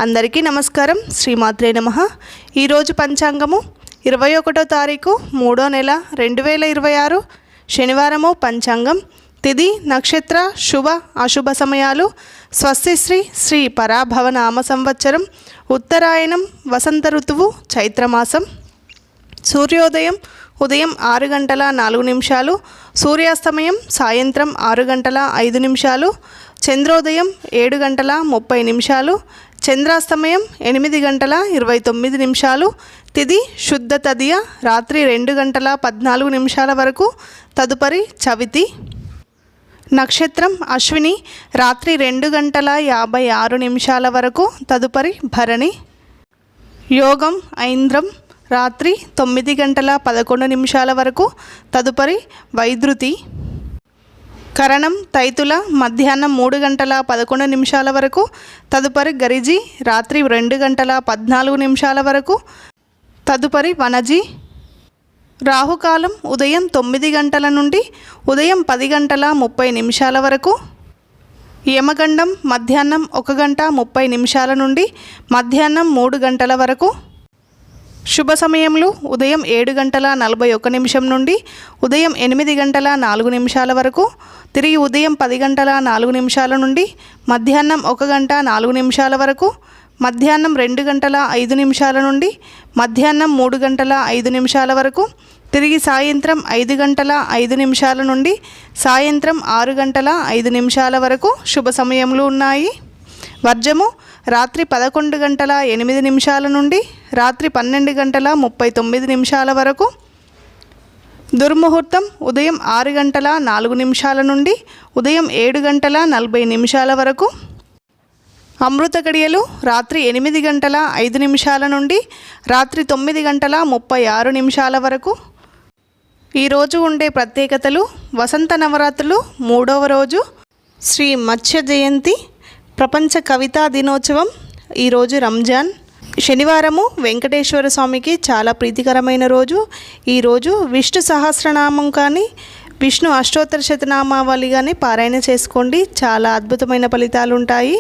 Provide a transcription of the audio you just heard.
అందరికీ నమస్కారం. శ్రీమాత్రే నమః. ఈరోజు పంచాంగము 21వ తారీఖు 3వ నెల 2026 శనివారము. పంచాంగం తిథి నక్షత్ర శుభ అశుభ సమయాలు స్వస్తి శ్రీ పరాభవ నామ సంవత్సరం ఉత్తరాయణం వసంత ఋతువు చైత్రమాసం. సూర్యోదయం ఉదయం 6 గంటల 4 నిమిషాలు, సూర్యాస్తమయం సాయంత్రం 6 గంటల 5 నిమిషాలు, చంద్రోదయం 7 గంటల 30 నిమిషాలు, చంద్రాస్తమయం 8 గంటల 29 నిమిషాలు. తిథి శుద్ధ తదియ రాత్రి 2 గంటల 14 నిమిషాల వరకు, తదుపరి చవితి. నక్షత్రం అశ్విని రాత్రి 2 గంటల 56 నిమిషాల వరకు, తదుపరి భరణి. యోగం ఐంద్రం రాత్రి 9 గంటల 11 నిమిషాల వరకు, తదుపరి వైద్యుతి. కరణం తైతుల మధ్యాహ్నం 3 గంటల 11 నిమిషాల వరకు, తదుపరి గరిజి రాత్రి 2 గంటల 14 నిమిషాల వరకు, తదుపరి వనజి. రాహుకాలం ఉదయం 9 గంటల నుండి ఉదయం 10 గంటల 30 నిమిషాల వరకు. యమగండం మధ్యాహ్నం 1 గంట 30 నిమిషాల నుండి మధ్యాహ్నం 3 గంటల వరకు. శుభ సమయములు ఉదయం 7 గంటల 41 నిమిషం నుండి ఉదయం 8 గంటల 4 నిమిషాల వరకు, తిరిగి ఉదయం 10 గంటల 4 నిమిషాల నుండి మధ్యాహ్నం 1 గంట 4 నిమిషాల వరకు, మధ్యాహ్నం 2 గంటల 5 నిమిషాల నుండి మధ్యాహ్నం 3 గంటల 5 నిమిషాల వరకు, తిరిగి సాయంత్రం 5 గంటల 5 నిమిషాల నుండి సాయంత్రం 6 గంటల 5 నిమిషాల వరకు శుభ సమయములు ఉన్నాయి. వర్జము రాత్రి 11 గంటల 8 నిమిషాల నుండి రాత్రి 12 గంటల 39 నిమిషాల వరకు. దుర్ముహూర్తం ఉదయం 6 గంటల 4 నిమిషాల నుండి ఉదయం 7 గంటల 40 నిమిషాల వరకు. అమృత గడియలు రాత్రి 8 గంటల 5 నిమిషాల నుండి రాత్రి 9 గంటల 36 నిమిషాల వరకు. ఈరోజు ఉండే ప్రత్యేకతలు: వసంత నవరాత్రులు 3వ రోజు, శ్రీ మత్స్య జయంతి, ప్రపంచ కవితా దినోత్సవం, ఈరోజు రంజాన్. శనివారము వెంకటేశ్వర స్వామికి చాలా ప్రీతికరమైన రోజు. ఈరోజు విష్ణు సహస్రనామం కానీ విష్ణు అష్టోత్తర శతనామావళి కానీ పారాయణ చేసుకోండి, చాలా అద్భుతమైన ఫలితాలు ఉంటాయి.